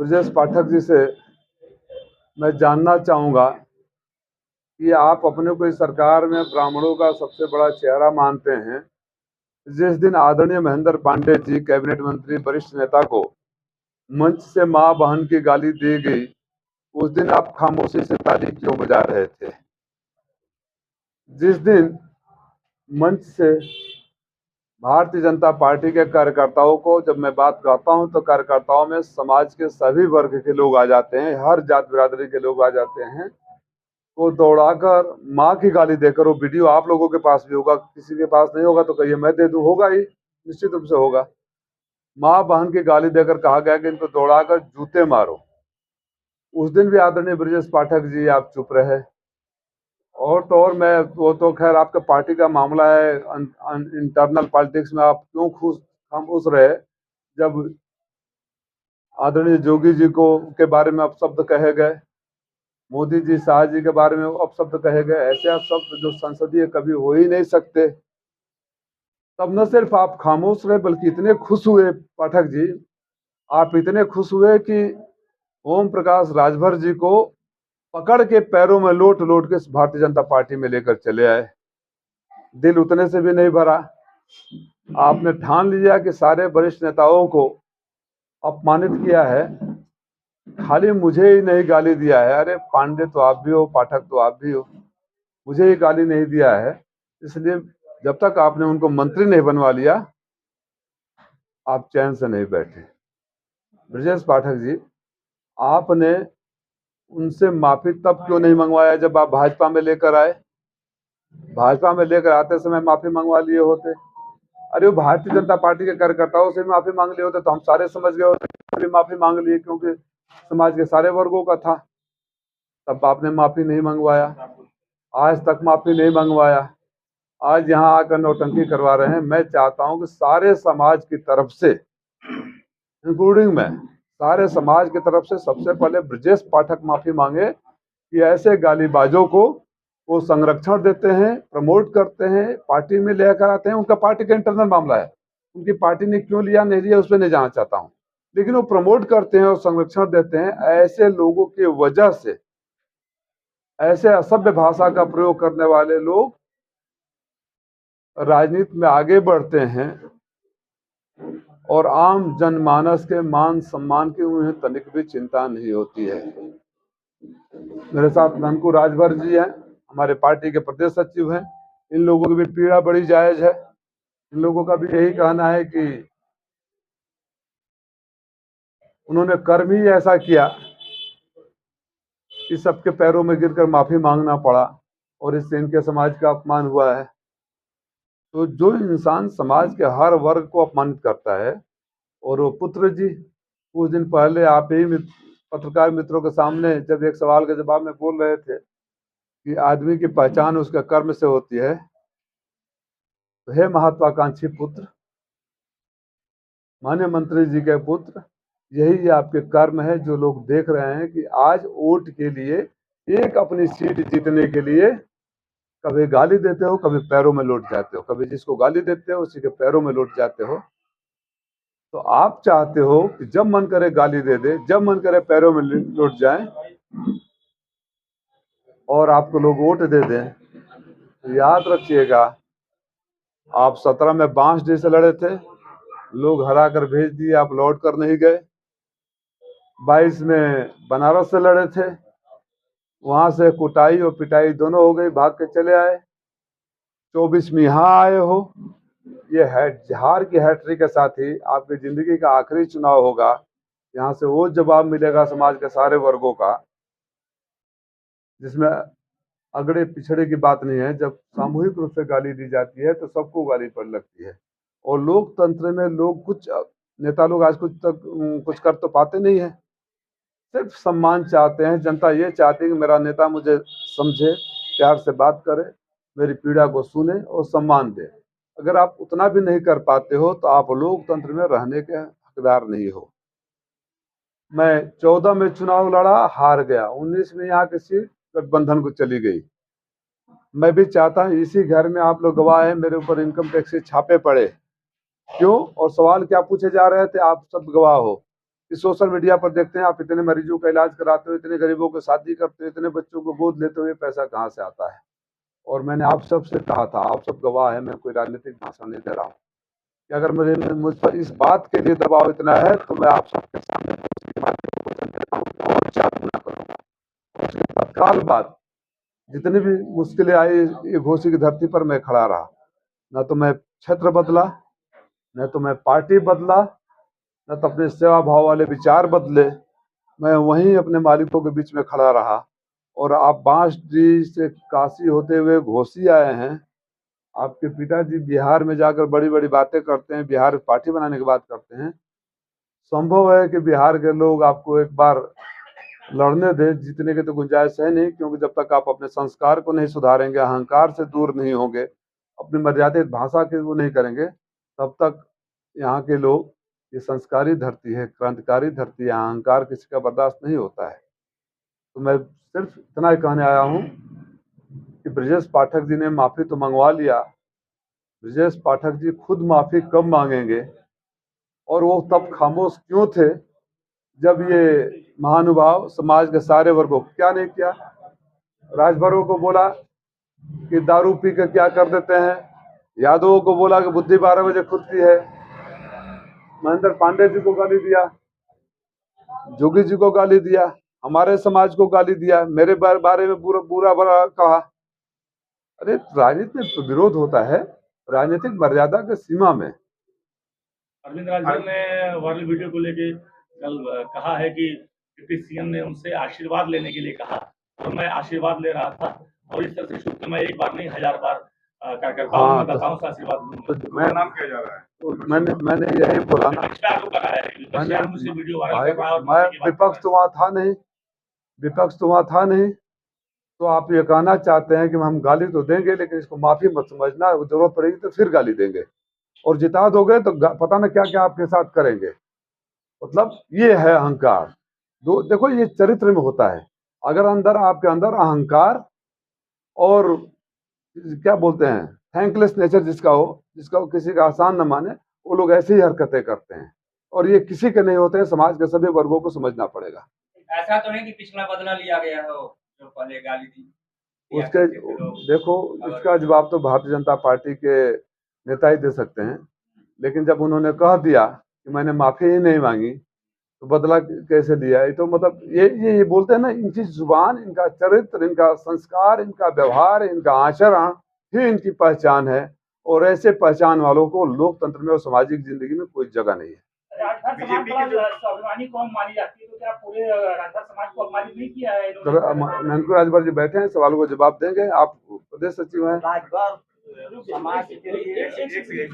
ब्रजेश पाठक जी से मैं जानना चाहूँगा कि आप अपने को इस सरकार में ब्राह्मणों का सबसे बड़ा चेहरा मानते हैं। जिस दिन आदरणीय महेंद्र पांडे जी कैबिनेट मंत्री वरिष्ठ नेता को मंच से मां बहन की गाली दी गई, उस दिन आप खामोशी से ताली क्यों बजा रहे थे? जिस दिन मंच से भारतीय जनता पार्टी के कार्यकर्ताओं को, जब मैं बात करता हूं तो कार्यकर्ताओं में समाज के सभी वर्ग के लोग आ जाते हैं, हर जात बिरादरी के लोग आ जाते हैं, वो दौड़ाकर माँ की गाली देकर, वो वीडियो आप लोगों के पास भी होगा, किसी के पास नहीं होगा तो कहिए मैं दे दूं, होगा ही, निश्चित रूप से होगा। माँ बहन की गाली देकर कहा गया कि इनको दौड़ाकर जूते मारो। उस दिन भी आदरणीय ब्रजेश पाठक जी आप चुप रहे। और तो और मैं, वो तो खैर आपके पार्टी का मामला है, इंटरनल पॉलिटिक्स में आप क्यों खामोश रहे जब आदरणीय जोगी जी को के बारे में अपशब्द कहे गए, मोदी जी शाह जी के बारे में अपशब्द कहे गए, ऐसे अपशब्द जो संसदीय कभी हो ही नहीं सकते। तब न सिर्फ आप खामोश रहे बल्कि इतने खुश हुए पाठक जी, आप इतने खुश हुए कि ओम प्रकाश राजभर जी को पकड़ के पैरों में लोट लोट के भारतीय जनता पार्टी में लेकर चले आए। दिल उतने से भी नहीं भरा। आपने ठान लिया कि सारे वरिष्ठ नेताओं को अपमानित किया है, खाली मुझे ही नहीं गाली दिया है। अरे पांडे तो आप भी हो, पाठक तो आप भी हो, मुझे ही गाली नहीं दिया है। इसलिए जब तक आपने उनको मंत्री नहीं बनवा लिया, आप चैन से नहीं बैठे। ब्रजेश पाठक जी, आपने उनसे माफी तब क्यों नहीं मंगवाया जब आप भाजपा में लेकर आए? भाजपा में लेकर आते समय माफी मंगवा लिए होते। अरे वो भारतीय जनता पार्टी के कार्यकर्ताओं से माफी मांग लिए होते तो हम सारे समझ गए होते, माफी मांग लिए क्योंकि समाज के सारे वर्गों का था। तब आपने माफी नहीं मंगवाया, आज तक माफी नहीं मंगवाया, आज यहाँ आकर नौटंकी करवा रहे हैं। मैं चाहता हूं कि सारे समाज की तरफ से, इंक्लूडिंग मैं, सारे समाज की तरफ से सबसे पहले ब्रजेश पाठक माफी मांगे कि ऐसे गालीबाजों को वो संरक्षण देते हैं, प्रमोट करते हैं, पार्टी में लेकर आते हैं। उनका पार्टी का इंटरनल मामला है, उनकी पार्टी ने क्यों लिया नहीं लिया उस पर नहीं जाना चाहता हूं, लेकिन वो प्रमोट करते हैं और संरक्षण देते हैं। ऐसे लोगों की वजह से, ऐसे असभ्य भाषा का प्रयोग करने वाले लोग राजनीति में आगे बढ़ते हैं और आम जनमानस के मान सम्मान की उन्हें तनिक भी चिंता नहीं होती है। मेरे साथ ननकू राजभर जी हैं, हमारे पार्टी के प्रदेश सचिव हैं। इन लोगों की भी पीड़ा बड़ी जायज है। इन लोगों का भी यही कहना है कि उन्होंने कर्म ही ऐसा किया कि सबके पैरों में गिरकर माफी मांगना पड़ा और इससे इनके समाज का अपमान हुआ है। तो जो इंसान समाज के हर वर्ग को अपमानित करता है, और वो पुत्र जी कुछ दिन पहले आप ही पत्रकार मित्रों के सामने जब एक सवाल के जवाब में बोल रहे थे कि आदमी की पहचान उसके कर्म से होती है, तो हे महत्वाकांक्षी पुत्र, माननीय मंत्री जी के पुत्र, यही आपके कर्म है जो लोग देख रहे हैं कि आज वोट के लिए, एक अपनी सीट जीतने के लिए कभी गाली देते हो, कभी पैरों में लौट जाते हो, कभी जिसको गाली देते हो उसी के पैरों में लौट जाते हो। तो आप चाहते हो कि जब मन करे गाली दे दे, जब मन करे पैरों में लौट जाए और आपको लोग वोट दे दें। तो याद रखिएगा, आप 17 में बांसडीह से लड़े थे, लोग हरा कर भेज दिए, आप लौट कर नहीं गए। 22 में बनारस से लड़े थे, वहां से कुटाई और पिटाई दोनों हो गई, भाग के चले आए। 24 में यहाँ आए हो। ये हार की हैट्रिक के साथ ही आपकी जिंदगी का आखिरी चुनाव होगा। यहाँ से वो जवाब मिलेगा समाज के सारे वर्गों का, जिसमें अगड़े पिछड़े की बात नहीं है। जब सामूहिक रूप से गाली दी जाती है तो सबको गाली पड़ लगती है। और लोकतंत्र में लोग, कुछ नेता लोग आज कुछ कर तो पाते नहीं है, सिर्फ सम्मान चाहते हैं। जनता ये चाहती है कि मेरा नेता मुझे समझे, प्यार से बात करे, मेरी पीड़ा को सुने और सम्मान दे। अगर आप उतना भी नहीं कर पाते हो तो आप लोकतंत्र में रहने के हकदार नहीं हो। मैं 14 में चुनाव लड़ा, हार गया। 19 में यहाँ की सीट गठबंधन को चली गई। मैं भी चाहता हूँ, इसी घर में आप लोग गवाह हैं, मेरे ऊपर इनकम टैक्स के छापे पड़े, क्यों और सवाल क्या पूछे जा रहे थे, आप सब गवाह हो। कि सोशल मीडिया पर देखते हैं आप इतने मरीजों का इलाज कराते हो, इतने गरीबों की शादी करते हो, इतने बच्चों को गोद लेते हो, ये पैसा कहाँ से आता है। और मैंने आप सबसे कहा था, आप सब गवाह है, मैं कोई राजनीतिक भाषण नहीं दे रहा हूँ, कि अगर मुझ पर इस बात के लिए दबाव इतना है तो मैं आप सबके सामने और चालू ना करूँगा। और उसके तत्काल बाद जितनी भी मुश्किलें आई, ये घोसी की धरती पर मैं खड़ा रहा। न तो मैं क्षेत्र बदला, न तो मैं पार्टी बदला, न तो अपने सेवा भाव वाले विचार बदले। मैं वहीं अपने मालिकों के बीच में खड़ा रहा। और आप बांसडीह से काशी होते हुए घोसी आए हैं। आपके पिताजी बिहार में जाकर बड़ी बड़ी बातें करते हैं, बिहार पार्टी बनाने की बात करते हैं। संभव है कि बिहार के लोग आपको एक बार लड़ने दें, जीतने की तो गुंजाइश है नहीं, क्योंकि जब तक आप अपने संस्कार को नहीं सुधारेंगे, अहंकार से दूर नहीं होंगे, अपनी मर्यादित भाषा के वो नहीं करेंगे, तब तक यहाँ के लोग, ये संस्कारी धरती है, क्रांतिकारी धरती है, अहंकार किसी का बर्दाश्त नहीं होता है। तो मैं सिर्फ इतना ही कहने आया हूँ कि ब्रजेश पाठक जी ने माफ़ी तो मंगवा लिया, ब्रजेश पाठक जी खुद माफ़ी कब मांगेंगे, और वो तब खामोश क्यों थे जब ये महानुभाव समाज के सारे वर्गों को क्या नहीं किया। राजभरों को बोला कि दारू पी कर क्या कर देते हैं, यादवों को बोला कि बुद्धि 12 बजे खुलती है, महेंद्र पांडे जी को गाली दिया, जोगी जी को गाली दिया, हमारे समाज को गाली दिया, मेरे बारे में बुरा बुरा भला कहा। अरे राजनीति में तो विरोध होता है, राजनीतिक मर्यादा के सीमा में। अरविंद राजभर ने वायरल वीडियो को लेके कल कहा है कि डिप्टी सीएम ने उनसे आशीर्वाद लेने के लिए कहा और मैं आशीर्वाद ले रहा था, और इस तरह से शुरू मैं एक बार नहीं 1000 बार कार्यकर्ताओं हाँ, मतदाताओं से आशीर्वाद लूंगा। तो मैं नाम किया जा रहा है, तो मैंने यही बोला ना, मैं विपक्ष तो वहाँ था नहीं, विपक्ष तो वहाँ था नहीं। तो आप ये कहना चाहते हैं कि हम गाली तो देंगे, लेकिन इसको माफी मत समझना, जरूरत पड़ेगी तो फिर गाली देंगे, और जिता दोगे तो पता ना क्या क्या आपके साथ करेंगे। मतलब ये है अहंकार। देखो ये चरित्र में होता है। अगर अंदर आपके अंदर अहंकार और क्या बोलते हैं थैंकलेस नेचर जिसका हो, जिसका किसी का आसान न माने, वो लोग ऐसी ही हरकतें करते हैं, और ये किसी के नहीं होते हैं। समाज के सभी वर्गों को समझना पड़ेगा। ऐसा तो नहीं कि पिछला बदला लिया गया हो जो पहले गाली दी उसके देखो, इसका जवाब तो भारतीय जनता पार्टी के नेता ही दे सकते हैं, लेकिन जब उन्होंने कह दिया कि मैंने माफी ही नहीं मांगी, तो बदला कैसे लिया। ये तो मतलब ये बोलते हैं ना, इनकी जुबान, इनका चरित्र, इनका संस्कार, इनका व्यवहार, इनका आचरण ही इनकी पहचान है, और ऐसे पहचान वालों को लोकतंत्र में और सामाजिक जिंदगी में कोई जगह नहीं है। बीजेपी की जो स्वाभिमानी कौम मानी जाती है, तो क्या पूरे राजभर समाज को अपमानित नहीं किया है इन्होंने? नंदकुमार राजभर जी बैठे हैं, सवालों को जवाब देंगे। आप प्रदेश सचिव हैं। राजभर समाज के लिए